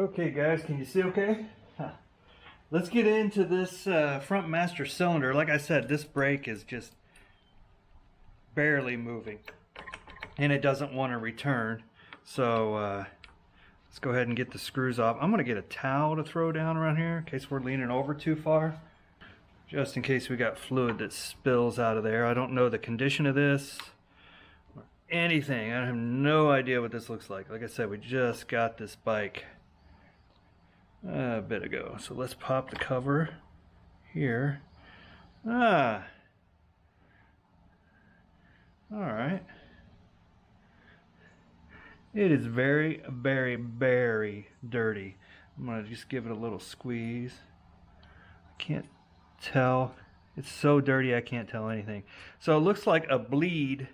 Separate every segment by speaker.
Speaker 1: Okay guys, can you see okay? Let's get into this front master cylinder. Like I said, this brake is just barely moving and it doesn't want to return. So let's go ahead and get the screws off. I'm going to get a towel to throw down around here in case we're leaning over too far. Just in case we got fluid that spills out of there. I don't know the condition of this or anything. I have no idea what this looks like. Like I said, we just got this bike a bit ago. So let's pop the cover here. Alright. It is very, very, very dirty. I'm going to just give it a little squeeze. I can't tell. It's so dirty I can't tell anything. So it looks like a bleed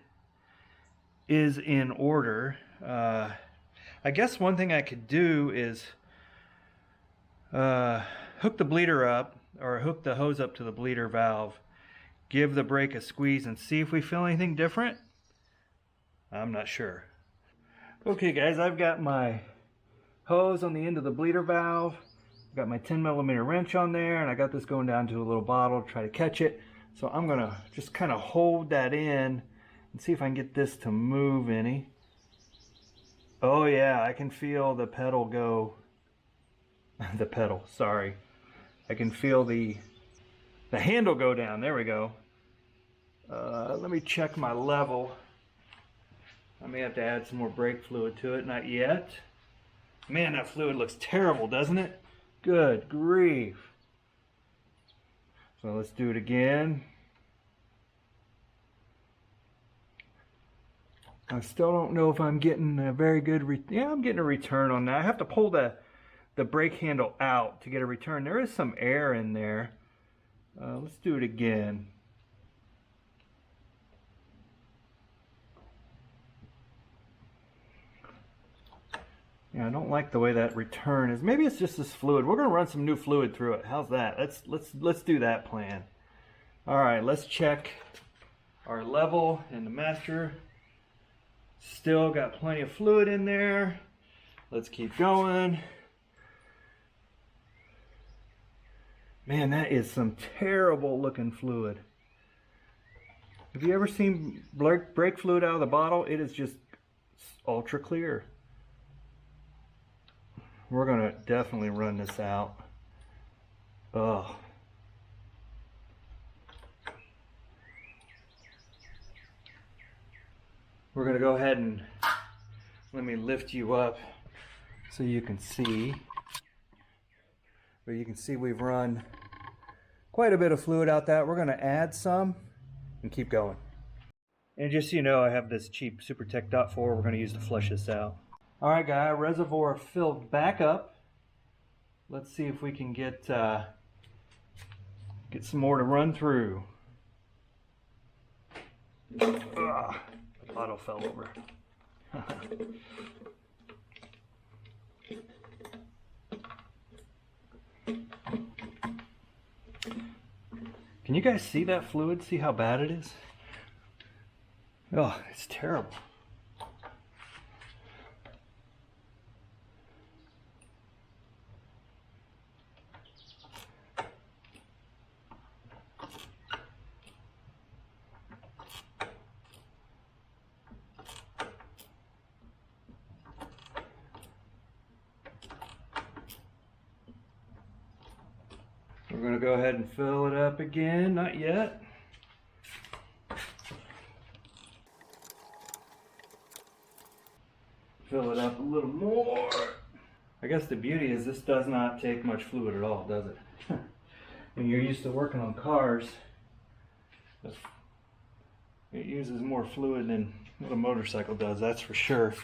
Speaker 1: is in order. I guess one thing I could do is hook the bleeder up, or hook the hose up to the bleeder valve, give the brake a squeeze and see if we feel anything different. I'm not sure. Okay guys, I've got my hose on the end of the bleeder valve. I've got my 10mm wrench on there, and I got this going down to a little bottle to try to catch it. So I'm gonna just kind of hold that in and see if I can get this to move any. Oh yeah, I can feel the pedal go. The pedal, sorry. I can feel the handle go down. There we go. Let me check my level. I may have to add some more brake fluid to it. Not yet. Man, that fluid looks terrible, doesn't it? Good grief. So let's do it again. I still don't know if I'm getting a very good yeah, I'm getting a return on that. I have to pull the brake handle out to get a return. There is some air in there. Let's do it again. Yeah, I don't like the way that return is. Maybe it's just this fluid. We're going to run some new fluid through it. How's that? Let's do that plan. All right, let's check our level in the master. Still got plenty of fluid in there. Let's keep going. Man, that is some terrible looking fluid. Have you ever seen brake fluid out of the bottle? It is just ultra clear. We're going to definitely run this out. Oh. We're going to go ahead and let me lift you up so you can see. But you can see we've run quite a bit of fluid out that. We're going to add some and keep going. And just so you know, I have this cheap SuperTech .4 we're going to use to flush this out. Alright guys, reservoir filled back up. Let's see if we can get some more to run through. Bottle fell over. Can you guys see that fluid? See how bad it is? Oh, it's terrible. We're going to go ahead and fill it up again. Not yet. Fill it up a little more. I guess the beauty is this does not take much fluid at all, does it? When you're used to working on cars, it uses more fluid than what a motorcycle does, that's for sure.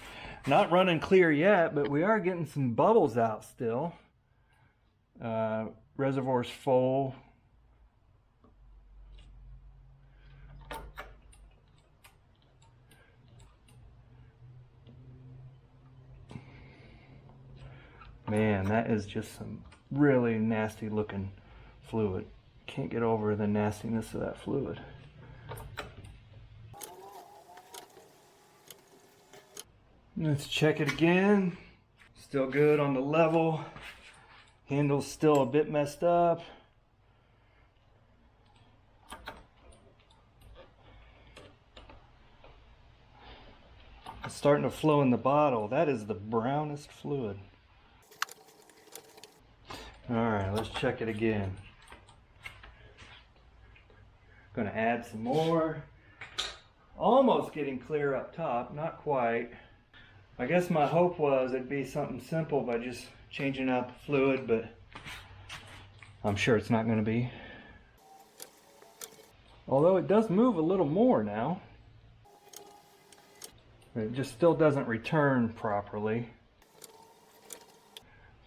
Speaker 1: Not running clear yet, but we are getting some bubbles out still. Reservoir's full. Man, that is just some really nasty looking fluid. Can't get over the nastiness of that fluid. Let's check it again. Still good on the level. Handle's still a bit messed up. It's starting to flow in the bottle. That is the brownest fluid. Alright, let's check it again. Gonna add some more. Almost getting clear up top, not quite. I guess my hope was it'd be something simple by just changing out the fluid, but I'm sure it's not gonna be. Although it does move a little more now. It just still doesn't return properly.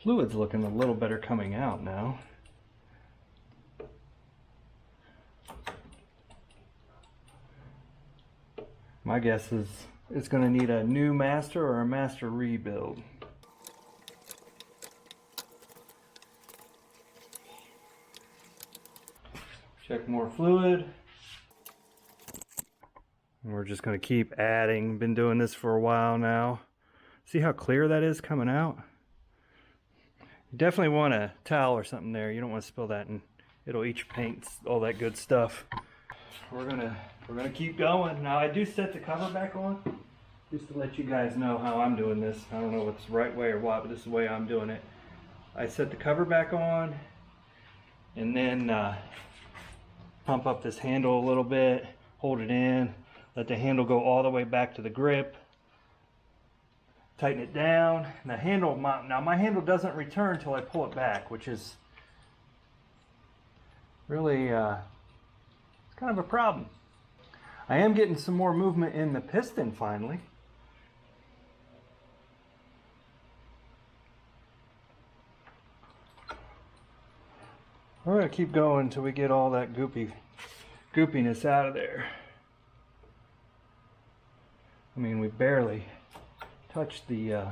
Speaker 1: Fluid's looking a little better coming out now. My guess is it's going to need a new master or a master rebuild. Check more fluid. And we're just going to keep adding. Been doing this for a while now. See how clear that is coming out? You definitely want a towel or something there. You don't want to spill that and it'll eat your paint, all that good stuff. We're gonna keep going. Now I do set the cover back on just to let you guys know how I'm doing this. I don't know if it's the right way or what, but this is the way I'm doing it. I set the cover back on and then pump up this handle a little bit, hold it in, let the handle go all the way back to the grip, tighten it down. And the handle, now my handle doesn't return until I pull it back, which is really it's kind of a problem. I am getting some more movement in the piston finally. We're going to keep going until we get all that goopiness out of there. I mean, we barely touched the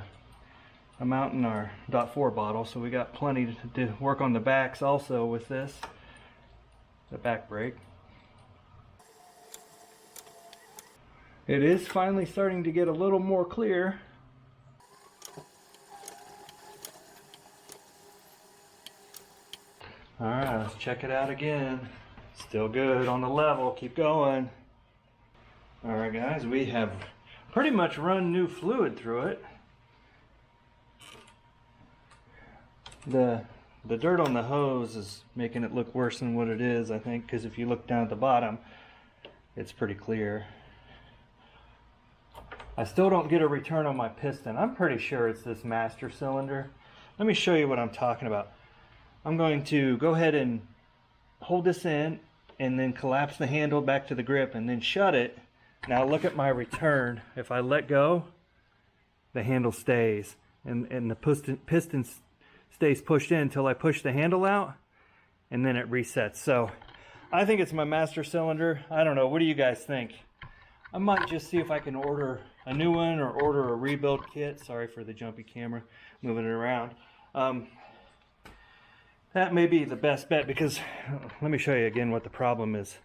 Speaker 1: amount in our .4 bottle, so we got plenty to work on the backs also with this, the back brake. It is finally starting to get a little more clear. Alright, let's check it out again. Still good on the level, keep going. Alright guys, we have pretty much run new fluid through it. The dirt on the hose is making it look worse than what it is, I think, because if you look down at the bottom, it's pretty clear. I still don't get a return on my piston. I'm pretty sure it's this master cylinder. Let me show you what I'm talking about. I'm going to go ahead and hold this in and then collapse the handle back to the grip and then shut it. Now look at my return. If I let go, the handle stays and the piston stays pushed in until I push the handle out and then it resets. So I think it's my master cylinder. I don't know. What do you guys think? I might just see if I can order a new one or order a rebuild kit. Sorry for the jumpy camera, moving it around. That may be the best bet because let me show you again what the problem is.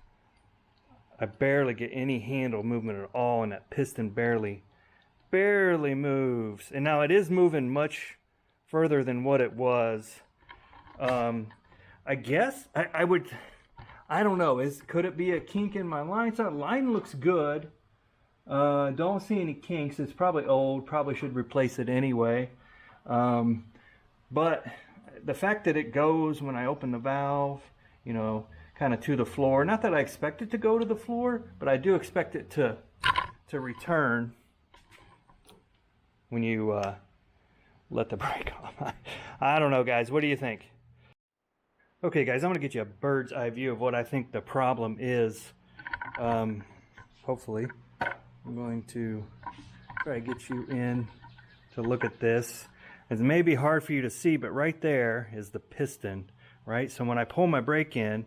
Speaker 1: I barely get any handle movement at all, and that piston barely moves. And now it is moving much further than what it was. I guess I don't know. Could it be a kink in my line? So the line looks good. Don't see any kinks. It's probably old. Probably should replace it anyway. But the fact that it goes when I open the valve, you know, kind of to the floor. Not that I expect it to go to the floor, but I do expect it to return when you let the brake off. I don't know, guys. What do you think? Okay, guys, I'm going to get you a bird's eye view of what I think the problem is. Hopefully. I'm going to try to get you in to look at this. It may be hard for you to see, but right there is the piston, right? So when I pull my brake in,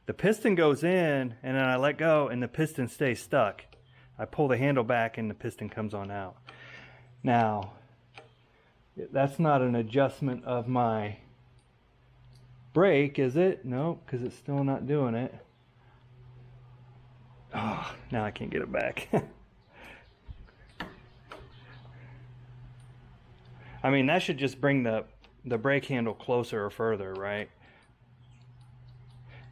Speaker 1: the piston goes in, and then I let go, and the piston stays stuck. I pull the handle back, and the piston comes on out. Now, that's not an adjustment of my brake, is it? No, because it's still not doing it. Oh, now I can't get it back. I mean, that should just bring the brake handle closer or further, right?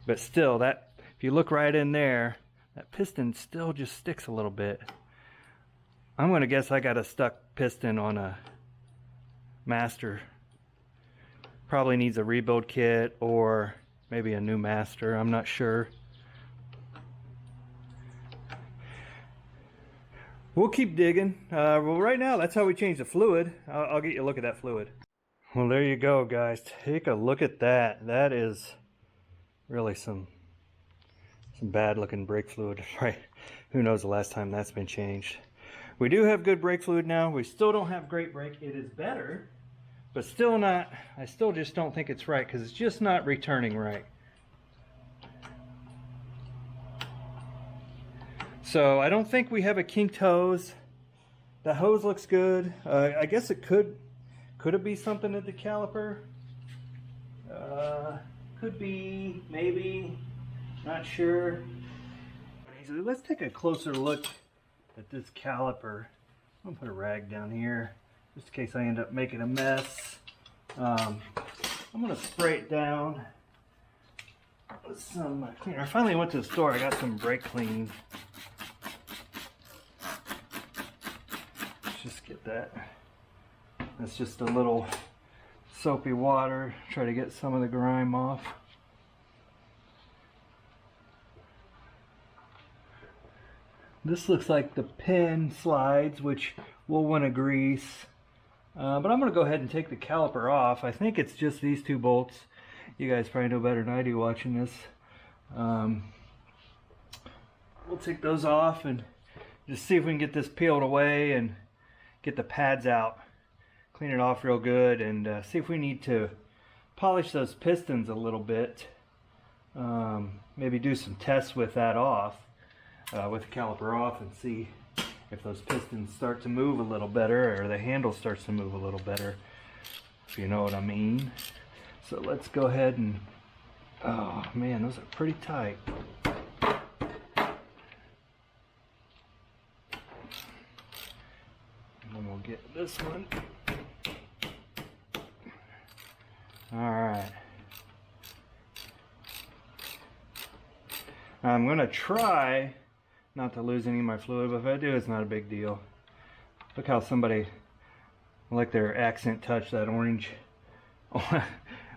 Speaker 1: But still, that, if you look right in there, that piston still just sticks a little bit. I'm gonna guess I got a stuck piston on a master. Probably needs a rebuild kit or maybe a new master, I'm not sure. We'll keep digging. Well, right now, that's how we change the fluid. I'll get you a look at that fluid. Well, there you go, guys. Take a look at that. That is really some bad looking brake fluid, right? Who knows the last time that's been changed. We do have good brake fluid now. We still don't have great brake. It is better, but still not. I still just don't think it's right because it's just not returning right. So I don't think we have a kinked hose. The hose looks good. I guess it could it be something at the caliper? Could be, maybe, not sure. Let's take a closer look at this caliper. I'm gonna put a rag down here just in case I end up making a mess. I'm gonna spray it down with some cleaner. I finally went to the store. I got some brake clean. Just get that. That's just a little soapy water. Try to get some of the grime off. This looks like the pin slides, which we'll want to grease. But I'm going to go ahead and take the caliper off. I think it's just these two bolts. You guys probably know better than I do watching this. We'll take those off and just see if we can get this peeled away and get the pads out, clean it off real good, and see if we need to polish those pistons a little bit. Maybe do some tests with that off, with the caliper off, and see if those pistons start to move a little better, or the handle starts to move a little better, if you know what I mean. So let's go ahead and, oh man, those are pretty tight. And we'll get this one. Alright. I'm going to try not to lose any of my fluid, but if I do, it's not a big deal. Look how somebody, I like their accent touch, that orange.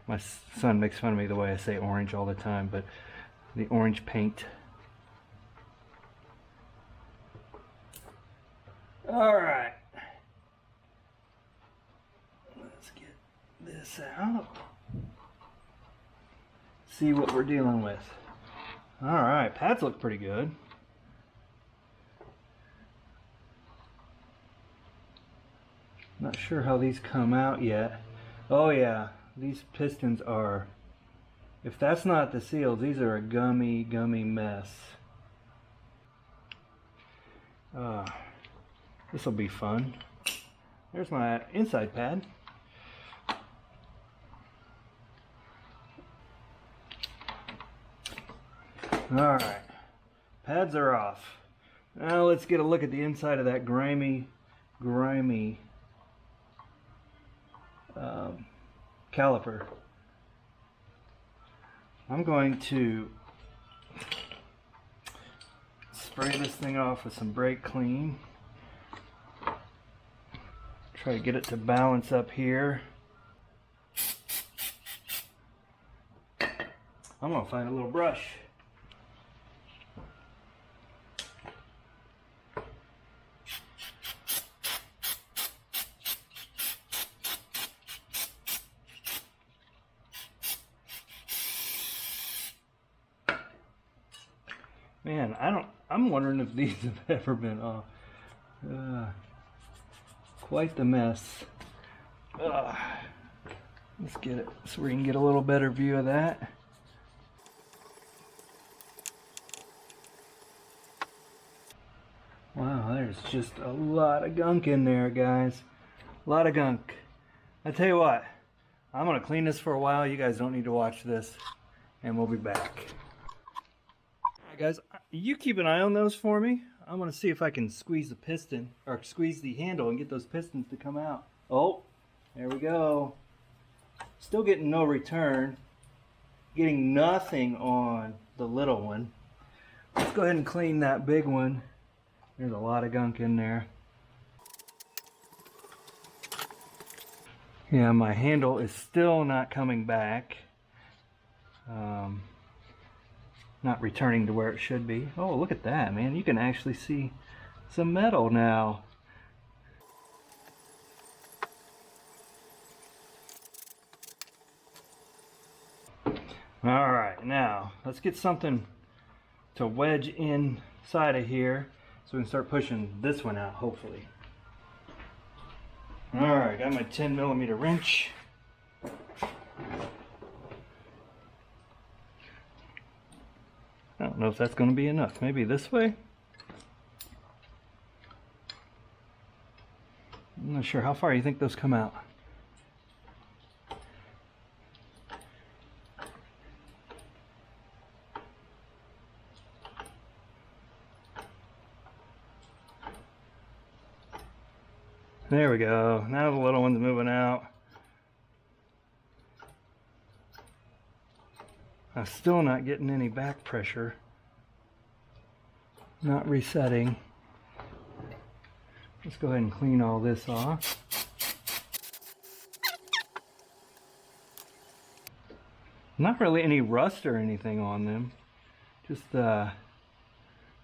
Speaker 1: My son makes fun of me the way I say orange all the time, but the orange paint. Alright. Let's get this out. See what we're dealing with. Alright, pads look pretty good. Not sure how these come out yet. Oh yeah, these pistons are, if that's not the seals, these are a gummy mess. This will be fun. There's my inside pad. Alright, pads are off. Now let's get a look at the inside of that grimy caliper. I'm going to spray this thing off with some brake clean. Try to get it to balance up here. I'm going to find a little brush. Man, I'm wondering if these have ever been off. Quite the mess. Let's get it so we can get a little better view of that. Wow, there's just a lot of gunk in there, guys. A lot of gunk. I tell you what, I'm gonna clean this for a while. You guys don't need to watch this, and we'll be back. Alright guys, you keep an eye on those for me. I'm gonna see if I can squeeze the piston, or squeeze the handle and get those pistons to come out. Oh, There we go. Still getting no return. Getting nothing on the little one. Let's go ahead and clean that big one. There's a lot of gunk in there. Yeah, my handle is still not coming back. Not returning to where it should be. Oh, look at that, man. You can actually see some metal now. Alright, now let's get something to wedge inside of here so we can start pushing this one out, hopefully. Alright, got my 10mm wrench. I don't know if that's going to be enough. Maybe this way? I'm not sure. How far do you think those come out? There we go. Now the little one's moving out. I'm still not getting any back pressure. Not resetting. Let's go ahead and clean all this off. Not really any rust or anything on them. Just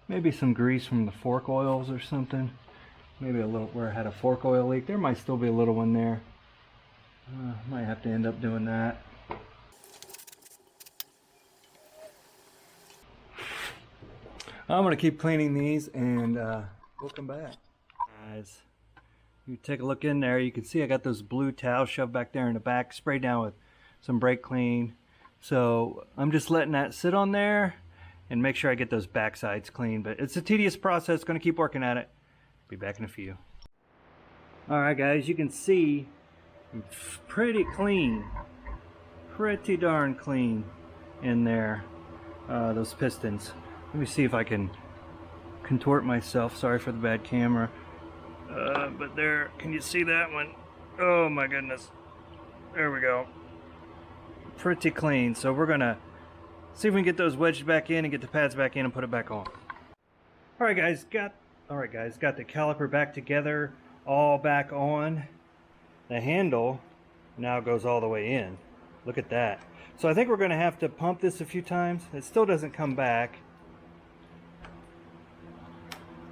Speaker 1: maybe some grease from the fork oils or something. Maybe a little where I had a fork oil leak. There might still be a little one there. Might have to end up doing that. I'm going to keep cleaning these and we'll come back. Guys, you take a look in there. You can see I got those blue towels shoved back there in the back, sprayed down with some brake clean. So I'm just letting that sit on there and make sure I get those back sides clean. But it's a tedious process. Going to keep working at it. Be back in a few. Alright guys, you can see it's pretty clean. Pretty darn clean in there. Those pistons. Let me see if I can contort myself. Sorry for the bad camera. But there, can you see that one? Oh my goodness. There we go. Pretty clean. So we're gonna see if we can get those wedged back in and get the pads back in and put it back on. Alright guys, got the caliper back together, all back on. The handle now goes all the way in. Look at that. So I think we're gonna have to pump this a few times. It still doesn't come back.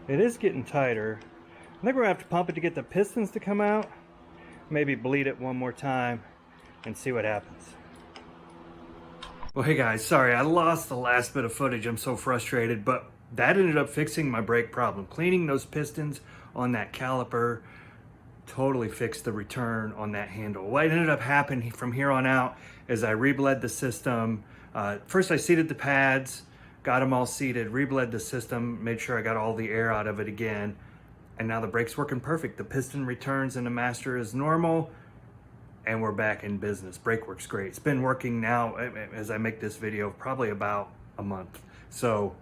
Speaker 1: It is getting tighter. I think we're gonna have to pump it to get the pistons to come out. Maybe bleed it one more time and see what happens. Well, hey guys, sorry I lost the last bit of footage. I'm so frustrated, but that ended up fixing my brake problem. Cleaning those pistons on that caliper totally fixed the return on that handle. What ended up happening from here on out is I rebled the system. First I seated the pads, got them all seated, rebled the system, made sure I got all the air out of it again, and now the brake's working perfect. The piston returns in the master is normal, and we're back in business. Brake works great. It's been working now, as I make this video, probably about a month. So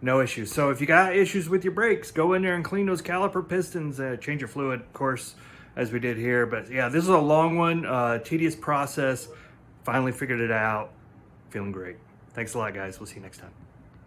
Speaker 1: no issues. So if you got issues with your brakes, go in there and clean those caliper pistons, change your fluid, of course, as we did here. But yeah, this is a long one, tedious process. Finally figured it out. Feeling great. Thanks a lot, guys. We'll see you next time.